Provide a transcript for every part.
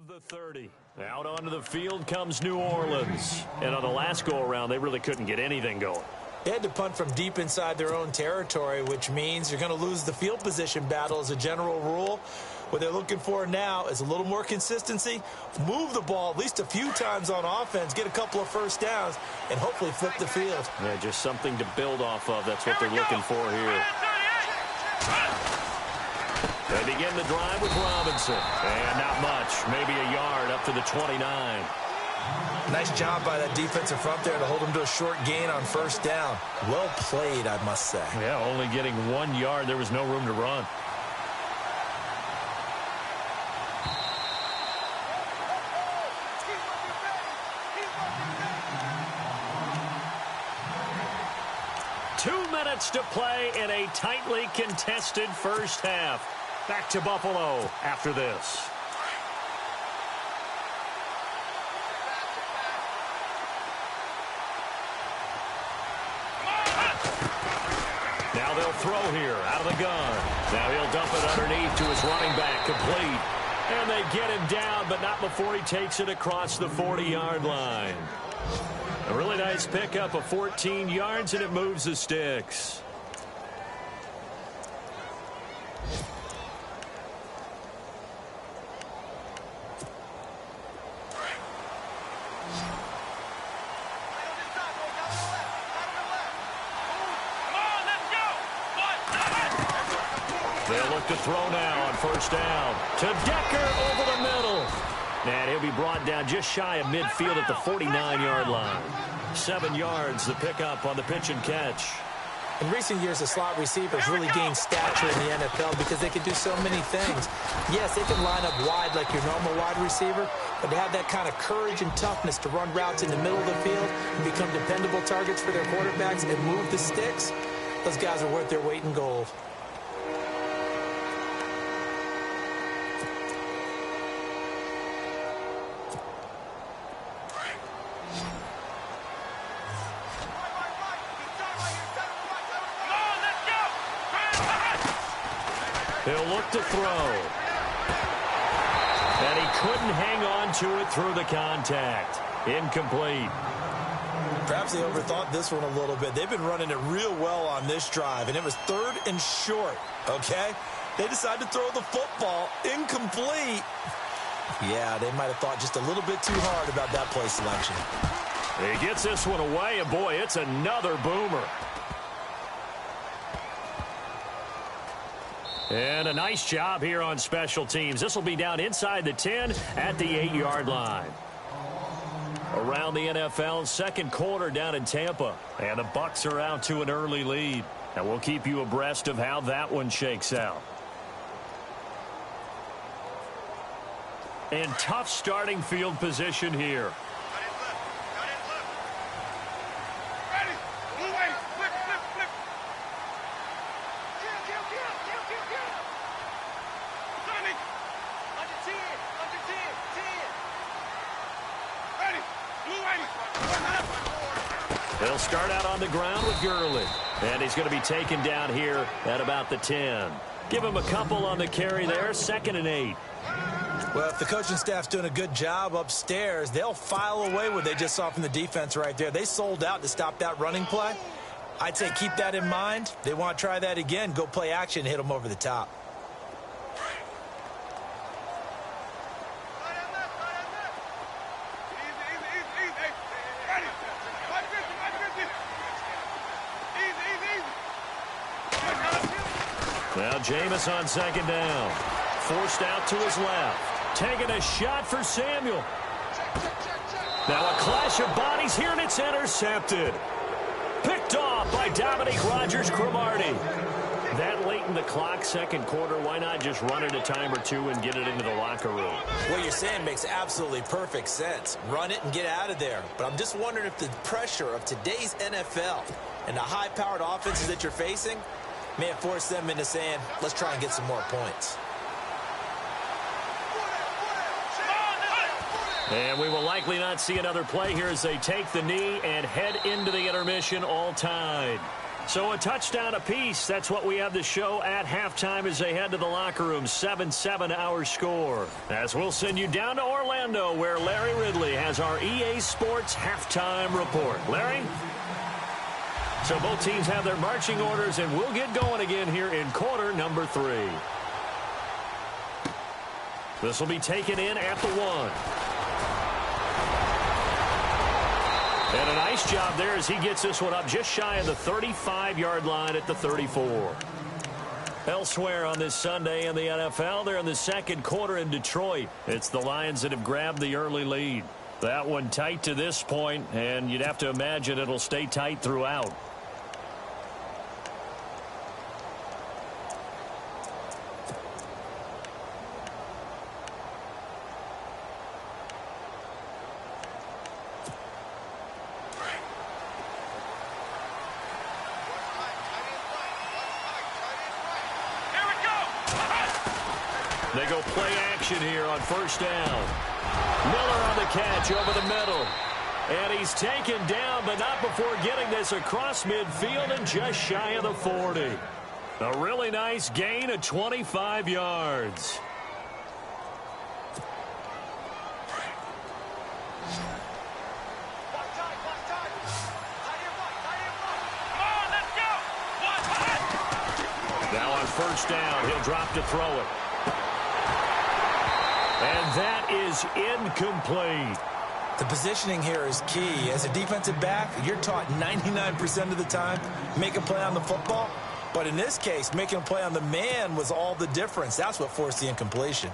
The 30. Out onto the field comes New Orleans. And on the last go-around, they really couldn't get anything going. They had to punt from deep inside their own territory, which means you're going to lose the field position battle as a general rule. What they're looking for now is a little more consistency, move the ball at least a few times on offense, get a couple of first downs, and hopefully flip the field. Yeah, just something to build off of. That's what they're looking for here. They begin the drive with Robinson. And not much. Maybe a yard up to the 29. Nice job by that defensive front there to hold him to a short gain on first down. Well played, I must say. Yeah, only getting 1 yard. There was no room to run. To play in a tightly contested first half. Back to Buffalo after this. Now they'll throw here out of the gun. Now he'll dump it underneath to his running back, complete. And they get him down, but not before he takes it across the 40-yard line. A really nice pickup of 14 yards, and it moves the sticks. They'll look to throw now on first down. To Decker over the middle. And he'll be brought down just shy of midfield at the 49-yard line. 7 yards, the pickup on the pitch and catch. In recent years, the slot receivers really gained stature in the NFL because they can do so many things. Yes, they can line up wide like your normal wide receiver, but to have that kind of courage and toughness to run routes in the middle of the field and become dependable targets for their quarterbacks and move the sticks, those guys are worth their weight in gold. He'll look to throw. And he couldn't hang on to it through the contact. Incomplete. Perhaps they overthought this one a little bit. They've been running it real well on this drive, and it was 3rd and short, okay? They decided to throw the football. Incomplete. Yeah, they might have thought just a little bit too hard about that play selection. He gets this one away, and boy, it's another boomer. And a nice job here on special teams. This will be down inside the 10 at the 8-yard line. Around the NFL, second quarter down in Tampa. And the Bucs are out to an early lead. And we'll keep you abreast of how that one shakes out. And tough starting field position here. They'll start out on the ground with Gurley. And he's going to be taken down here at about the 10. Give him a couple on the carry there, 2nd and 8. Well, if the coaching staff's doing a good job upstairs, they'll file away what they just saw from the defense right there. They sold out to stop that running play. I'd say keep that in mind. They want to try that again. Go play action, hit them over the top. Now Jameis on 2nd down. Forced out to his left. Taking a shot for Samuel. Now a clash of bodies here, and it's intercepted. Picked off by Dominique Rodgers-Cromartie. That late in the clock, second quarter, why not just run it a time or two and get it into the locker room? What you're saying makes absolutely perfect sense. Run it and get out of there. But I'm just wondering if the pressure of today's NFL and the high-powered offenses that you're facing may have forced them into saying, let's try and get some more points. And we will likely not see another play here as they take the knee and head into the intermission all tied. So a touchdown apiece. That's what we have to show at halftime as they head to the locker room. 7-7 our score. As we'll send you down to Orlando where Larry Ridley has our EA Sports halftime report. Larry? So both teams have their marching orders, and we'll get going again here in quarter number 3. This will be taken in at the 1. And a nice job there as he gets this one up just shy of the 35-yard line at the 34. Elsewhere on this Sunday in the NFL, they're in the second quarter in Detroit. It's the Lions that have grabbed the early lead. That one tight to this point, and you'd have to imagine it'll stay tight throughout. They go play action here on first down. Miller on the catch over the middle. And he's taken down, but not before getting this across midfield and just shy of the 40. A really nice gain of 25 yards. Now on first down, he'll drop to throw it. And that is incomplete. The positioning here is key. As a defensive back, you're taught 99% of the time, make a play on the football. But in this case, making a play on the man was all the difference. That's what forced the incompletion.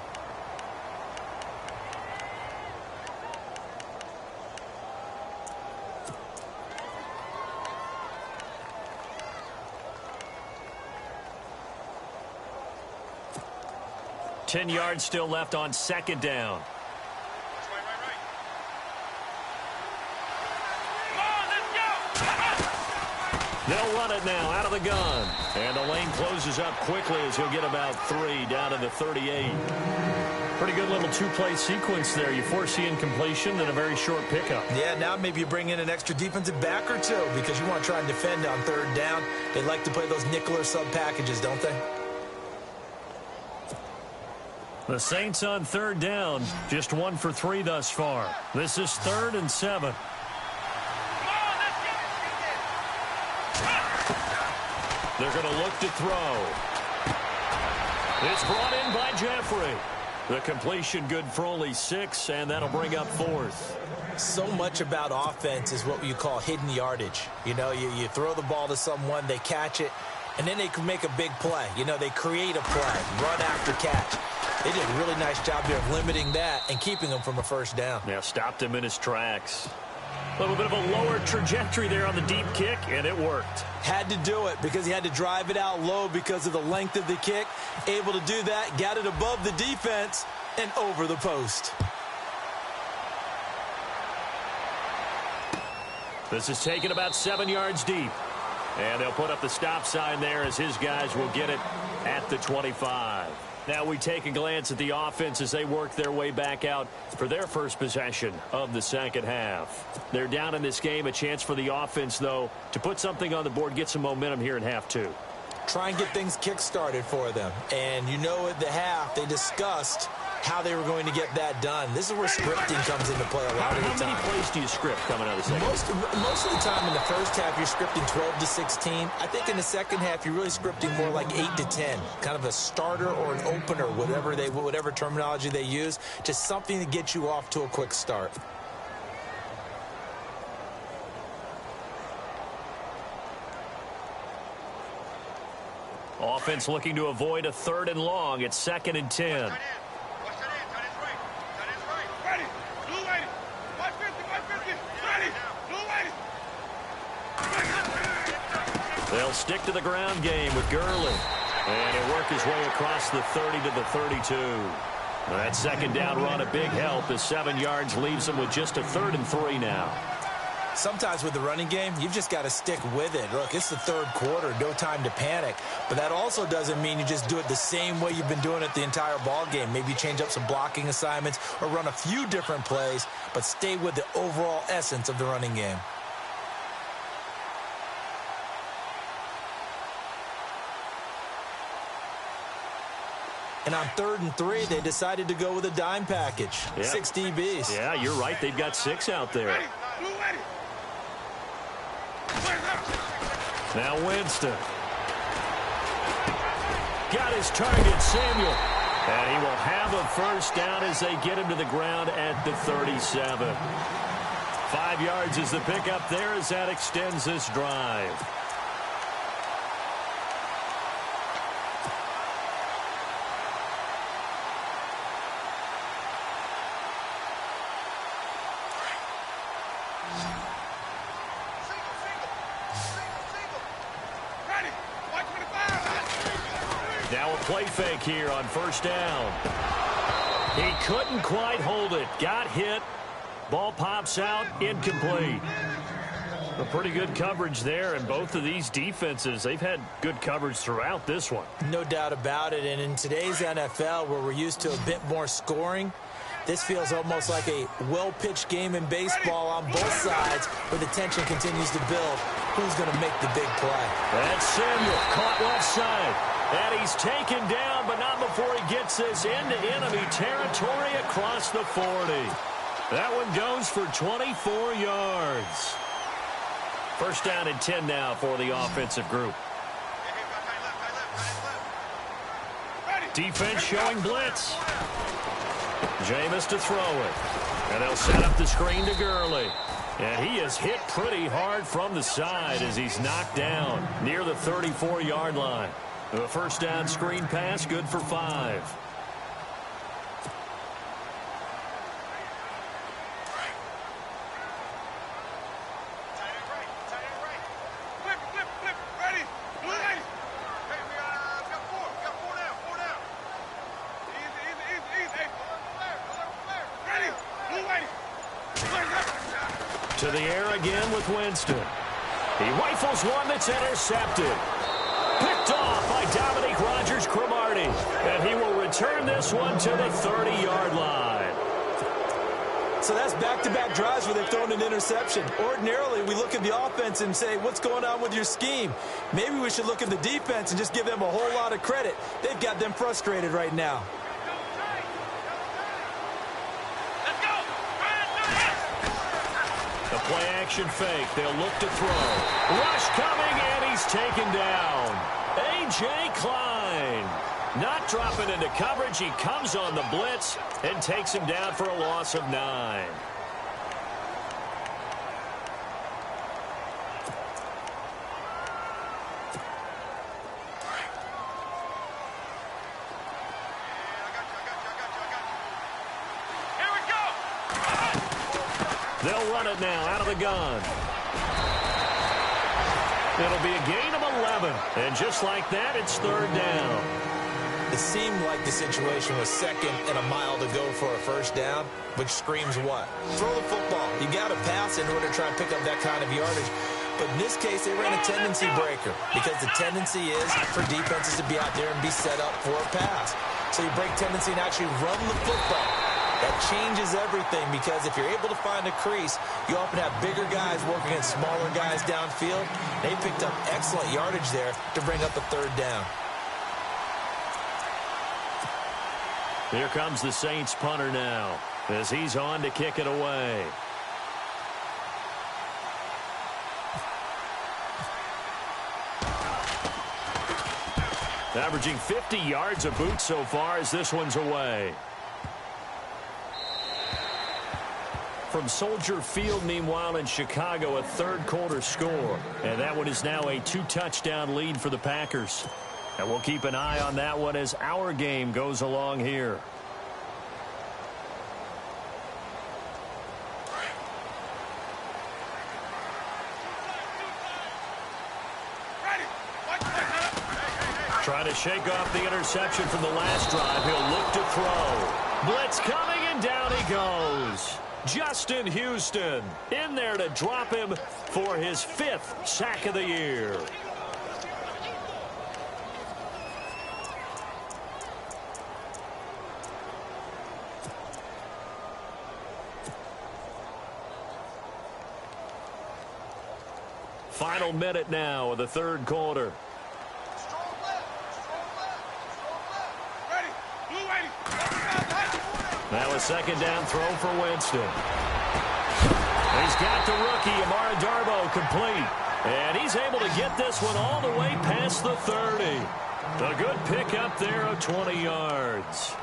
Ten yards still left on second down. They'll run it now out of the gun. And the lane closes up quickly as he'll get about 3 down to the 38. Pretty good little two-play sequence there. You force the incompletion, then a very short pickup. Yeah, now maybe you bring in an extra defensive back or two because you want to try and defend on third down. They like to play those nickel or sub packages, don't they? The Saints on third down, just 1 for 3 thus far. This is 3rd and 7. They're going to look to throw. It's brought in by Jeffrey. The completion good for only 6, and that'll bring up 4th. So much about offense is what you call hidden yardage. You know, you throw the ball to someone, they catch it, and then they can make a big play. You know, they create a play, run after catch. They did a really nice job there of limiting that and keeping him from a first down. Yeah, stopped him in his tracks. A little bit of a lower trajectory there on the deep kick, and it worked. Had to do it because he had to drive it out low because of the length of the kick. Able to do that, got it above the defense and over the post. This is taken about 7 yards deep. And they'll put up the stop sign there as his guys will get it at the 25. Now we take a glance at the offense as they work their way back out for their first possession of the second half. They're down in this game. A chance for the offense, though, to put something on the board, get some momentum here in half 2. Try and get things kick-started for them. And you know at the half, they discussed how they were going to get that done. This is where scripting comes into play a lot of the time. How many plays do you script coming out of the second? Most of the time in the first half, you're scripting 12 to 16. I think in the second half, you're really scripting more like 8 to 10. Kind of a starter or an opener, whatever terminology they use. Just something to get you off to a quick start. Offense looking to avoid a 3rd and long. It's 2nd and 10. They'll stick to the ground game with Gurley. And he'll work his way across the 30 to the 32. That second down run, a big help as 7 yards leaves him with just a 3rd and 3 now. Sometimes with the running game, you've just got to stick with it. Look, it's the third quarter, no time to panic. But that also doesn't mean you just do it the same way you've been doing it the entire ball game. Maybe change up some blocking assignments or run a few different plays, but stay with the overall essence of the running game. And on 3rd and 3, they decided to go with a dime package. Yep. 6 DBs. Yeah, you're right. They've got 6 out there. Now Winston. Got his target, Samuel. And he will have a first down as they get him to the ground at the 37. 5 yards is the pickup there as that extends this drive. Now a play fake here on first down. He couldn't quite hold it. Got hit. Ball pops out, incomplete. A pretty good coverage there, and both of these defenses, they've had good coverage throughout this one. No doubt about it, and in today's NFL, where we're used to a bit more scoring, this feels almost like a well-pitched game in baseball on both sides, where the tension continues to build. Who's going to make the big play? That's Samuel, caught left side. And he's taken down, but not before he gets this into enemy territory across the 40. That one goes for 24 yards. First down and 10 now for the offensive group. Defense showing blitz. Jameis to throw it. And they'll set up the screen to Gurley. And he is hit pretty hard from the side as he's knocked down near the 34-yard line. The first down screen pass, good for 5. To the air again with Winston. He rifles one that's intercepted. Picked off by Dominique Rodgers-Cromartie. And he will return this one to the 30-yard line. So that's back-to-back drives where they've thrown an interception. Ordinarily, we look at the offense and say, what's going on with your scheme? Maybe we should look at the defense and just give them a whole lot of credit. They've got them frustrated right now. The play-action fake. They'll look to throw. Rush coming, and he's taken down. A.J. Klein. Not dropping into coverage. He comes on the blitz and takes him down for a loss of 9. They'll run it now out of the gun. It'll be a gain of 11. And just like that, it's 3rd down. It seemed like the situation was 2nd and a mile to go for a first down, which screams what? Throw the football. You got to pass in order to try and pick up that kind of yardage. But in this case, they ran a tendency breaker because the tendency is for defenses to be out there and be set up for a pass. So you break tendency and actually run the football. That changes everything because if you're able to find a crease, you often have bigger guys working against smaller guys downfield. They picked up excellent yardage there to bring up a 3rd down. Here comes the Saints punter now as he's on to kick it away. Averaging 50 yards a boot so far as this one's away. From Soldier Field, meanwhile, in Chicago, a 3rd quarter score. And that one is now a 2-touchdown lead for the Packers. And we'll keep an eye on that one as our game goes along here. Trying to shake off the interception from the last drive. He'll look to throw. Blitz coming, and down he goes. Justin Houston in there to drop him for his 5th sack of the year. Final minute now of the 3rd quarter. Now a second down throw for Winston. He's got the rookie, Amara Darboh, complete. And he's able to get this one all the way past the 30. A good pickup there of 20 yards.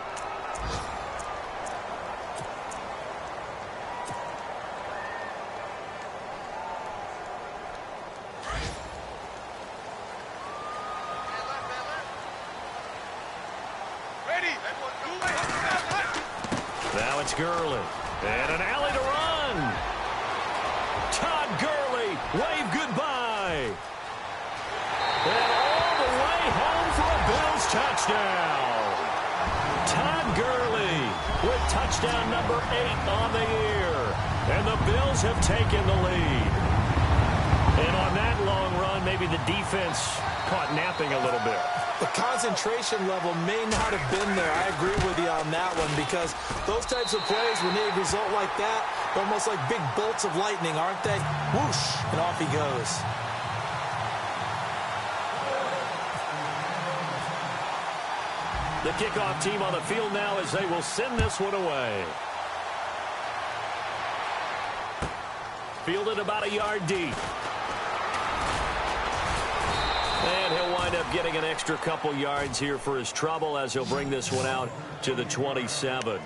Now it's Gurley. And an alley to run. Todd Gurley, wave goodbye. And all the way home for a Bills touchdown. Todd Gurley with touchdown number 8 on the year. And the Bills have taken the lead. And on that long run, maybe the defense caught napping a little bit. The concentration level may not have been there. I agree with you on that one because those types of plays, when they result like that, they're almost like big bolts of lightning, aren't they? Whoosh, and off he goes. The kickoff team on the field now as they will send this one away. Fielded about a yard deep. And he'll wind up getting an extra couple yards here for his trouble as he'll bring this one out to the 27.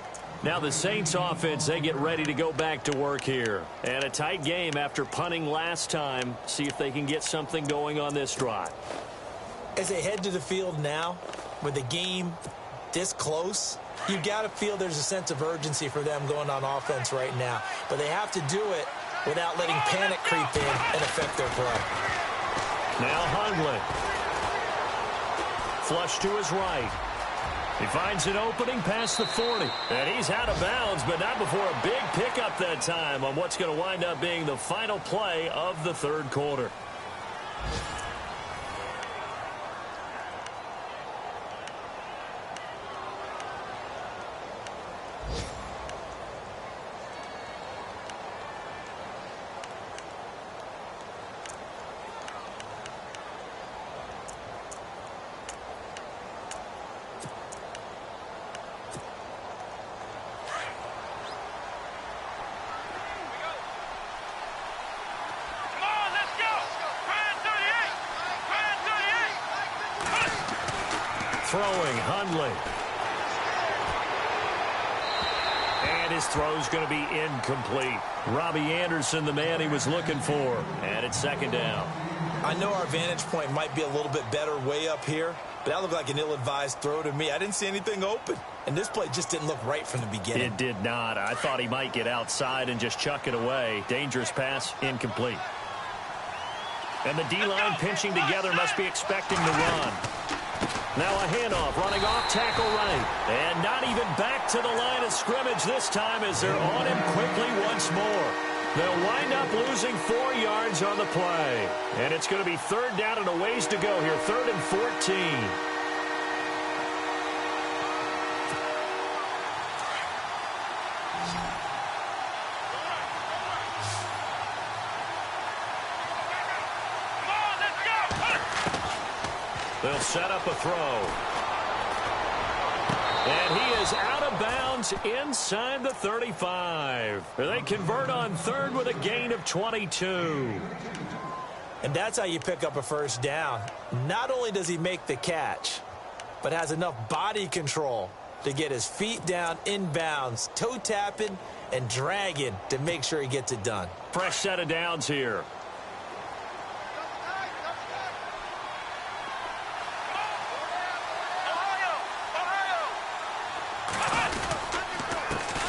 Now the Saints offense, they get ready to go back to work here. And a tight game after punting last time. See if they can get something going on this drive. As they head to the field now, with the game this close, you've got to feel there's a sense of urgency for them going on offense right now. But they have to do it without letting panic creep in and affect their play. Now Hundley. Flush to his right. He finds an opening past the 40. And he's out of bounds, but not before a big pickup that time on what's going to wind up being the final play of the third quarter. Throwing, Hundley. And his throw's going to be incomplete. Robbie Anderson, the man he was looking for. And it's second down. I know our vantage point might be a little bit better way up here, but that looked like an ill-advised throw to me. I didn't see anything open. And this play just didn't look right from the beginning. It did not. I thought he might get outside and just chuck it away. Dangerous pass, incomplete. And the D-line pinching together must be expecting the run. Now a handoff, running off tackle right. And not even back to the line of scrimmage this time as they're on him quickly once more. They'll wind up losing 4 yards on the play. And it's going to be third down and a ways to go here, 3rd and 14. They'll set up a throw. And he is out of bounds inside the 35. They convert on third with a gain of 22. And that's how you pick up a first down. Not only does he make the catch, but has enough body control to get his feet down inbounds, toe tapping and dragging to make sure he gets it done. Fresh set of downs here.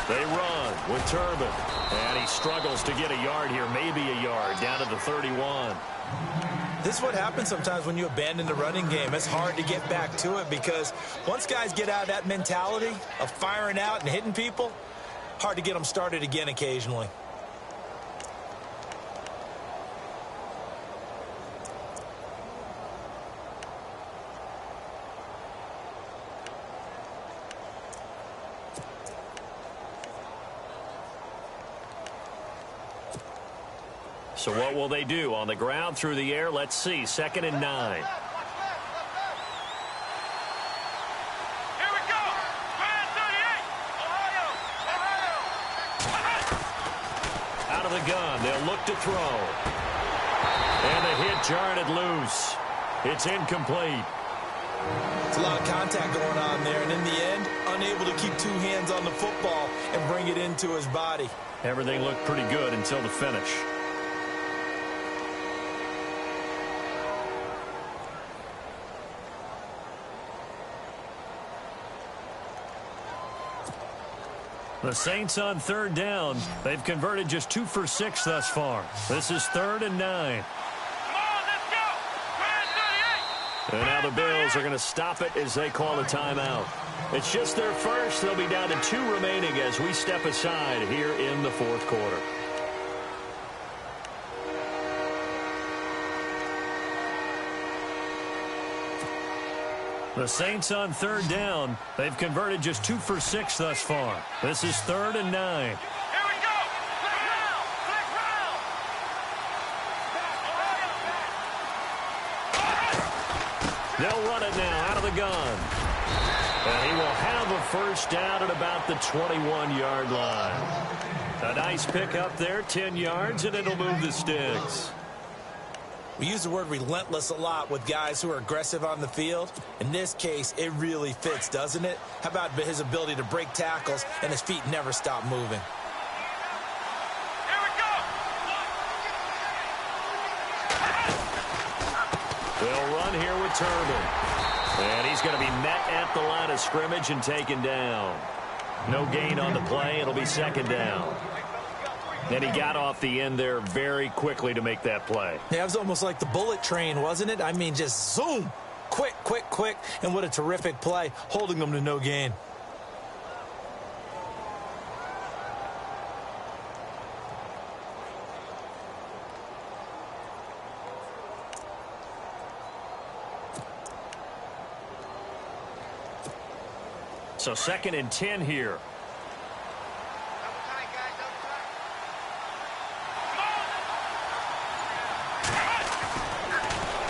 They run with Turbin. And he struggles to get a yard here, maybe a yard, down to the 31. This is what happens sometimes when you abandon the running game. It's hard to get back to it because once guys get out of that mentality of firing out and hitting people, hard to get them started again occasionally. So what will they do? On the ground, through the air, let's see. 2nd and 9. Here we go. 38, Ohio. of the gun. They'll look to throw. And the hit jarred it loose. It's incomplete. It's a lot of contact going on there, and in the end, unable to keep two hands on the football and bring it into his body. Everything looked pretty good until the finish. The Saints on third down. They've converted just 2 for 6 thus far. This is 3rd and 9. And now the Bills are going to stop it as they call a timeout. It's just their first. They'll be down to 2 remaining as we step aside here in the 4th quarter. The Saints on third down. They've converted just 2 for 6 thus far. This is 3rd and 9. They'll run it now out of the gun. And he will have a first down at about the 21-yard line. A nice pickup there, 10 yards, and it'll move the sticks. We use the word relentless a lot with guys who are aggressive on the field. In this case, it really fits, doesn't it? How about his ability to break tackles and his feet never stop moving? They'll run here with Turbin. And he's going to be met at the line of scrimmage and taken down. No gain on the play. It'll be 2nd down. And he got off the end there very quickly to make that play. Yeah, it was almost like the bullet train, wasn't it? I mean, just zoom. Quick, quick, quick. And what a terrific play, holding them to no gain. So 2nd and 10 here.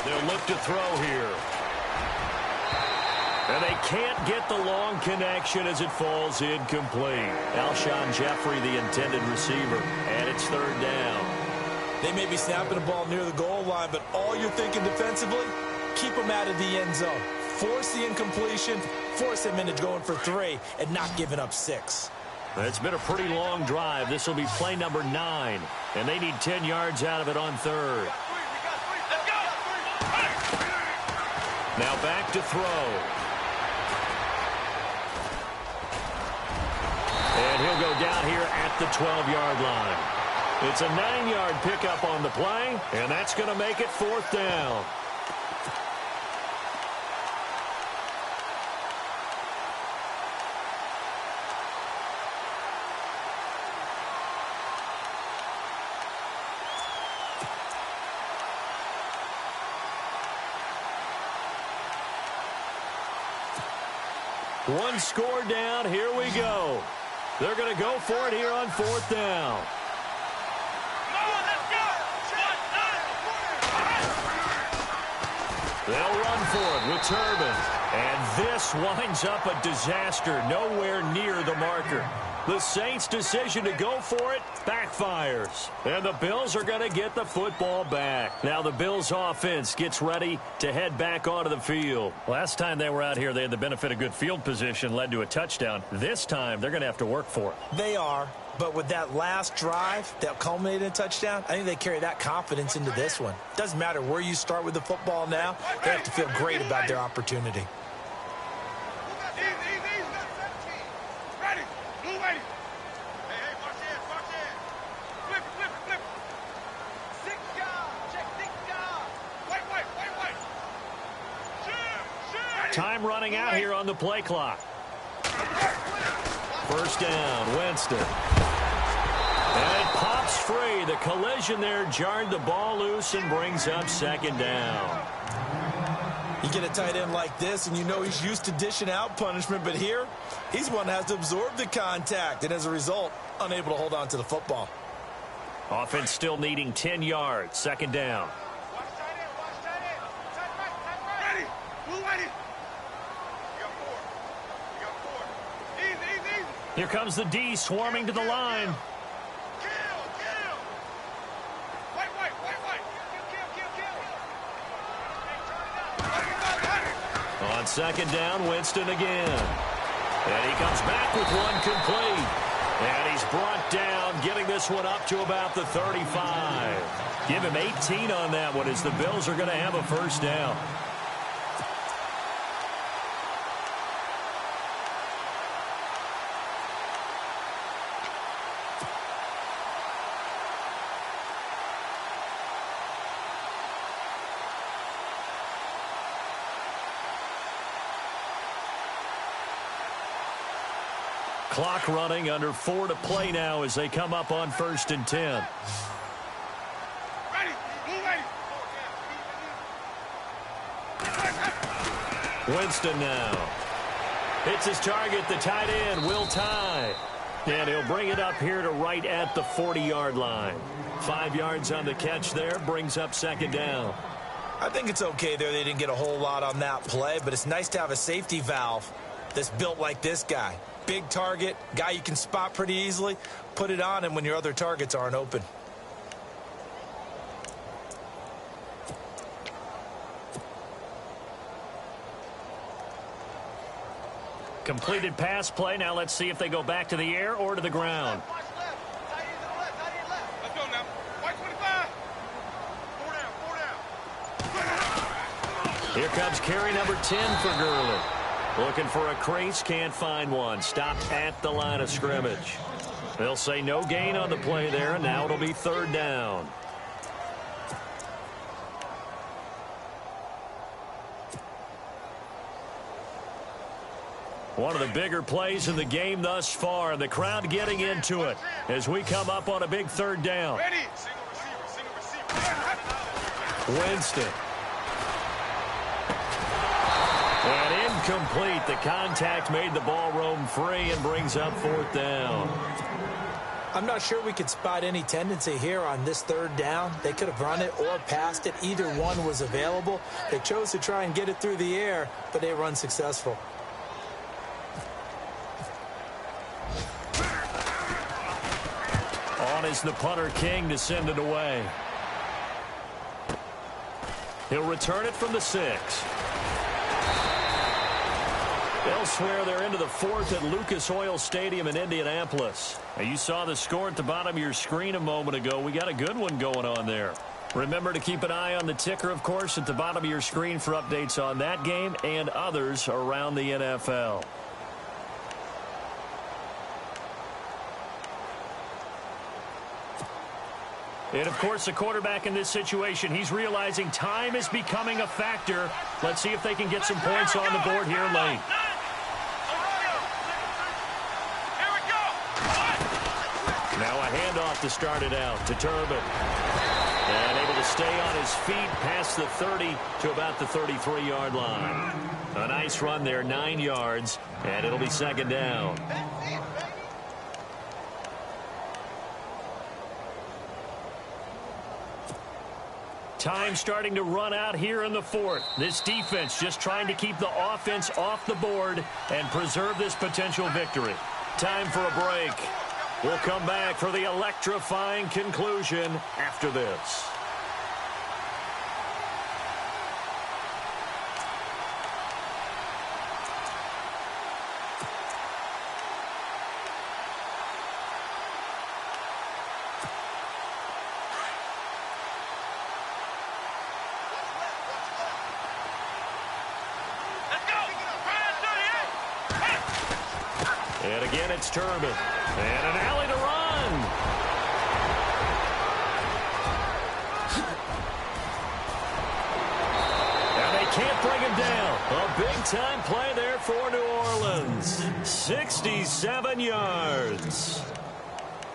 They'll look to throw here. And they can't get the long connection as it falls incomplete. Alshon Jeffrey, the intended receiver, and it's 3rd down. They may be snapping the ball near the goal line, but all you're thinking defensively, keep them out of the end zone. Force the incompletion, force them into going for 3 and not giving up 6. It's been a pretty long drive. This will be play number 9, and they need 10 yards out of it on 3rd. Now back to throw. And he'll go down here at the 12-yard line. It's a 9-yard pickup on the play, and that's going to make it 4th down. One score down. Here we go. They're going to go for it here on 4th down. They'll run for it with Turbin. And this winds up a disaster. Nowhere near the marker. The Saints' decision to go for it backfires. And the Bills are going to get the football back. Now the Bills' offense gets ready to head back onto the field. Last time they were out here, they had the benefit of good field position, led to a touchdown. This time, they're going to have to work for it. They are. But with that last drive that culminated in a touchdown, I think they carry that confidence into this one. Doesn't matter where you start with the football now. They have to feel great about their opportunity. Time running out here on the play clock. First down, Winston. And it pops free. The collision there jarred the ball loose and brings up 2nd down. You get a tight end like this, and you know he's used to dishing out punishment, but here, he's one that has to absorb the contact, and as a result, unable to hold on to the football. Offense still needing 10 yards. 2nd down. Here comes the D swarming to the line. On second down, Winston again. And he comes back with one complete. And he's brought down, getting this one up to about the 35. Give him 18 on that one as the Bills are going to have a first down. Clock running, under 4 to play now as they come up on 1st and 10. Winston now. Hits his target, the tight end, Will Tye. And he'll bring it up here to right at the 40-yard line. 5 yards on the catch there, brings up second down. I think it's okay there. They didn't get a whole lot on that play, but it's nice to have a safety valve that's built like this guy. Big target, guy you can spot pretty easily. Put it on him when your other targets aren't open. Completed pass play. Now let's see if they go back to the air or to the ground. Let's go now. White 25. 4 down. Here comes carry number 10 for Gurley. Looking for a crease, can't find one. Stopped at the line of scrimmage. They'll say no gain on the play there, and now it'll be 3rd down. One of the bigger plays in the game thus far. The crowd getting into it as we come up on a big 3rd down. Ready. Single receiver. Winston. And incomplete. The contact made the ball roam free and brings up 4th down. I'm not sure we could spot any tendency here on this 3rd down. They could have run it or passed it. Either one was available. They chose to try and get it through the air, but they were unsuccessful. On is the punter, King, to send it away. He'll return it from the 6. Elsewhere, they're into the 4th at Lucas Oil Stadium in Indianapolis. Now, you saw the score at the bottom of your screen a moment ago. We got a good one going on there. Remember to keep an eye on the ticker, of course, at the bottom of your screen for updates on that game and others around the NFL. And, of course, the quarterback in this situation, he's realizing time is becoming a factor. Let's see if they can get some points on the board here late. Now a handoff to start it out to Turbin. And able to stay on his feet past the 30 to about the 33-yard line. A nice run there, 9 yards, and it'll be 2nd down. Time starting to run out here in the 4th. This defense just trying to keep the offense off the board and preserve this potential victory. Time for a break. We'll come back for the electrifying conclusion after this. And again, it's Turbin. And an alley to run. And they can't bring him down. A big-time play there for New Orleans. 67 yards.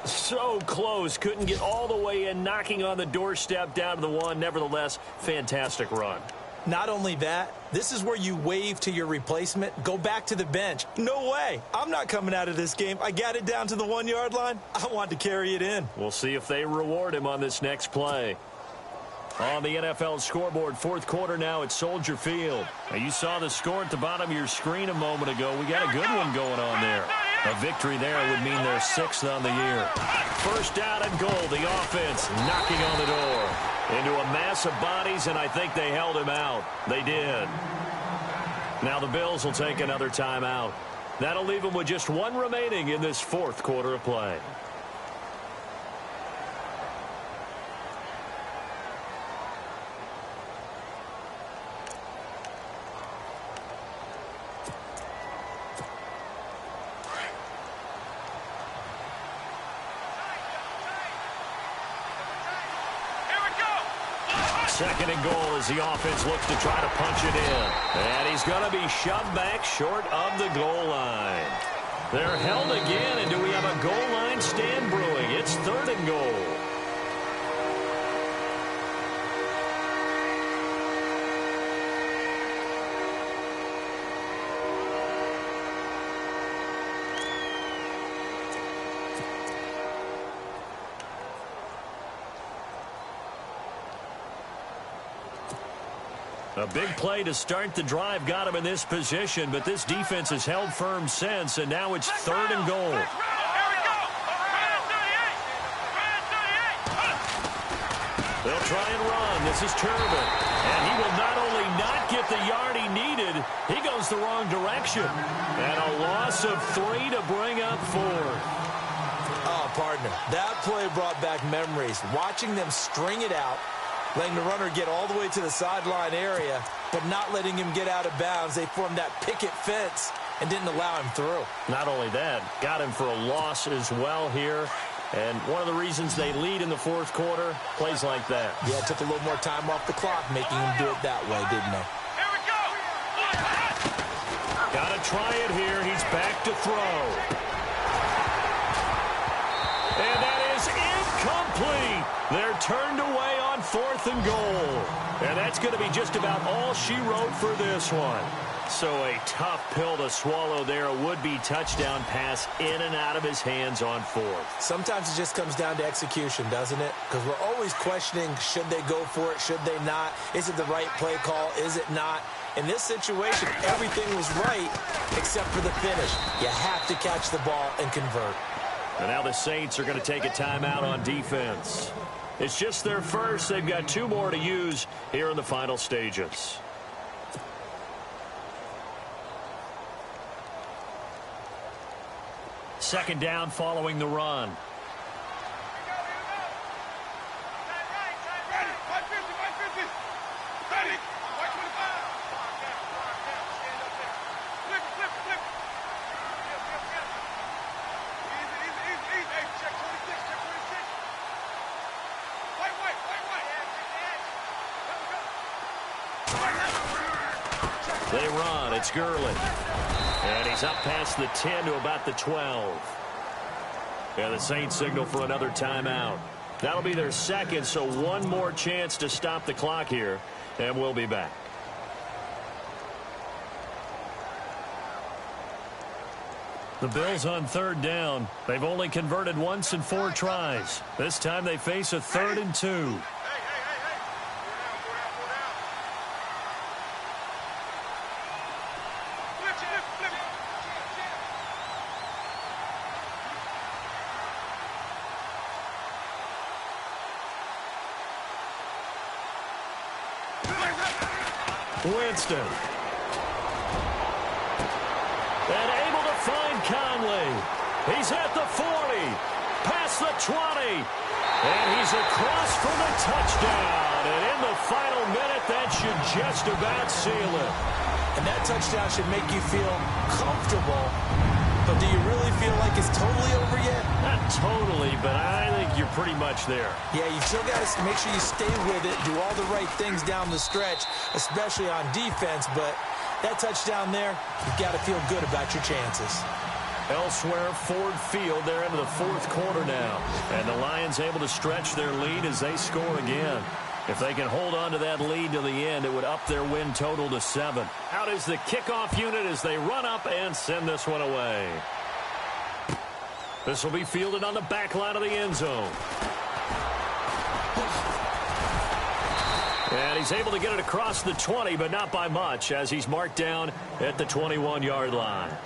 So close. Couldn't get all the way in, knocking on the doorstep down to the 1. Nevertheless, fantastic run. Not only that, this is where you wave to your replacement, go back to the bench. No way. I'm not coming out of this game. I got it down to the 1-yard line. I want to carry it in. We'll see if they reward him on this next play. On the NFL scoreboard, 4th quarter now at Soldier Field. Now, you saw the score at the bottom of your screen a moment ago. We got a good one going on there. A victory there would mean they're 6th on the year. 1st down and goal. The offense knocking on the door. Into a mass of bodies, and I think they held him out. They did. Now the Bills will take another timeout. That'll leave them with just one remaining in this fourth quarter of play. Second and goal as the offense looks to try to punch it in. And he's going to be shoved back short of the goal line. They're held again, and do we have a goal line stand brewing? It's third and goal. A big play to start the drive got him in this position, but this defense has held firm since, and now it's third and goal. They'll try and run. This is Turbin. And he will not only not get the yard he needed, he goes the wrong direction. And a loss of 3 to bring up 4. Oh, partner, that play brought back memories. Watching them string it out, letting the runner get all the way to the sideline area, but not letting him get out of bounds. They formed that picket fence and didn't allow him through. Not only that, got him for a loss as well here. And one of the reasons they lead in the fourth quarter, plays like that. Yeah, it took a little more time off the clock, making him do it that way, didn't they? Here we go. Got to try it here. He's back to throw. And that is incomplete. They're turned away on fourth and goal. And that's going to be just about all she wrote for this one. So a tough pill to swallow there. A would-be touchdown pass in and out of his hands on fourth. Sometimes it just comes down to execution, doesn't it? Because we're always questioning, should they go for it, should they not? Is it the right play call, is it not? In this situation, everything was right except for the finish. You have to catch the ball and convert. And now the Saints are going to take a timeout on defense. It's just their first. They've got 2 more to use here in the final stages. Second down following the run. Ready. 550. Ready. 125. Lock down. Stand up there. Flip. Easy. Hey, check 26. White. They run. It's Gurley. And he's up past the 10 to about the 12. And the Saints signal for another timeout. That'll be their second, so one more chance to stop the clock here. And we'll be back. The Bills on third down. They've only converted once in 4 tries. This time they face a 3rd and 2. Hey. Flip. Winston. And able to find Conley. He's at the 40. Past the 20. And he's across for the touchdown. And in the final minute, that should just about seal it. And that touchdown should make you feel comfortable. But do you really feel like it's totally over yet? Not totally, but I think you're pretty much there. Yeah, you still got to make sure you stay with it, do all the right things down the stretch, especially on defense. But that touchdown there, you've got to feel good about your chances. Elsewhere, Ford Field, they're into the fourth quarter now. And the Lions able to stretch their lead as they score again. If they can hold on to that lead to the end, it would up their win total to 7. Out is the kickoff unit as they run up and send this one away. This will be fielded on the back line of the end zone. And he's able to get it across the 20, but not by much, as he's marked down at the 21-yard line.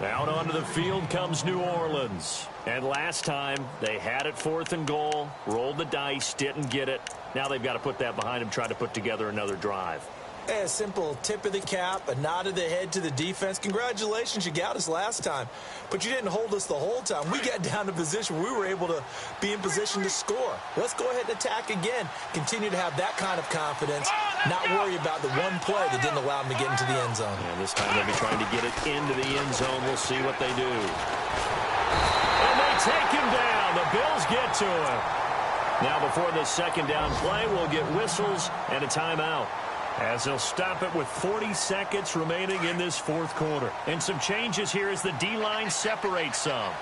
Out onto the field comes New Orleans. And last time, they had it 4th and goal, rolled the dice, didn't get it. Now they've got to put that behind them, try to put together another drive. A simple tip of the cap, a nod of the head to the defense. Congratulations, you got us last time. But you didn't hold us the whole time. We got down to position where we were able to be in position to score. Let's go ahead and attack again. Continue to have that kind of confidence. Not worry about the one play that didn't allow them to get into the end zone. And this time they'll be trying to get it into the end zone. We'll see what they do. And they take him down. The Bills get to him. Now before this second down play, we'll get whistles and a timeout, as they'll stop it with 40 seconds remaining in this fourth quarter. And some changes here as the D-line separates some.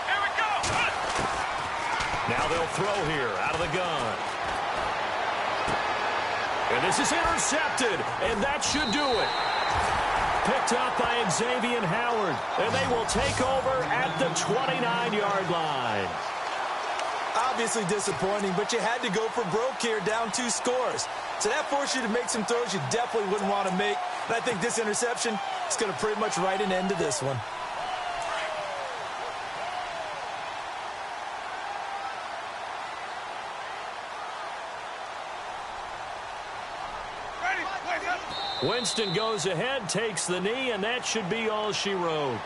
Here we go. Now they'll throw here out of the gun. And this is intercepted, and that should do it. Picked up by Xavier Howard, and they will take over at the 29-yard line. Obviously disappointing, but you had to go for broke here, down 2 scores. So that forced you to make some throws you definitely wouldn't want to make. And I think this interception is going to pretty much write an end to this one. Winston goes ahead, takes the knee, and that should be all she wrote.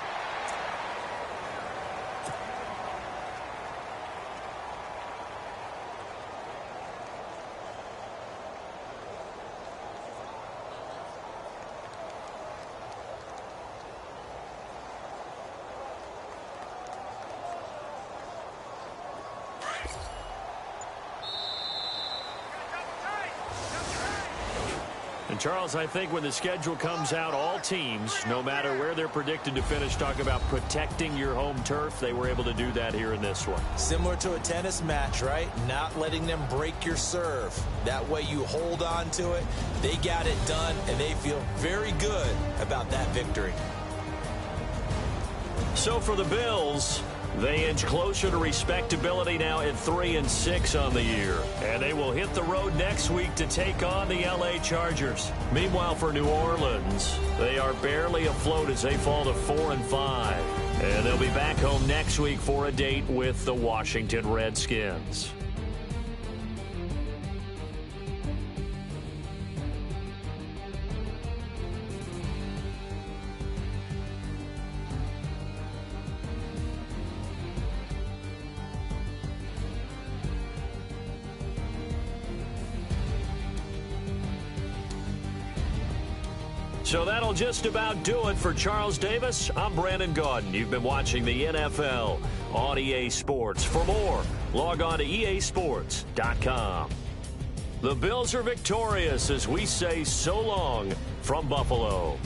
Charles, I think when the schedule comes out, all teams, no matter where they're predicted to finish, talk about protecting your home turf. They were able to do that here in this one. Similar to a tennis match, right? Not letting them break your serve. That way you hold on to it. They got it done, and they feel very good about that victory. So for the Bills, they inch closer to respectability now at 3-6 on the year. And they will hit the road next week to take on the LA Chargers. Meanwhile, for New Orleans, they are barely afloat as they fall to 4-5. And they'll be back home next week for a date with the Washington Redskins. So that'll just about do it for Charles Davis. I'm Brandon Gaudin. You've been watching the NFL on EA Sports. For more, log on to easports.com. The Bills are victorious as we say so long from Buffalo.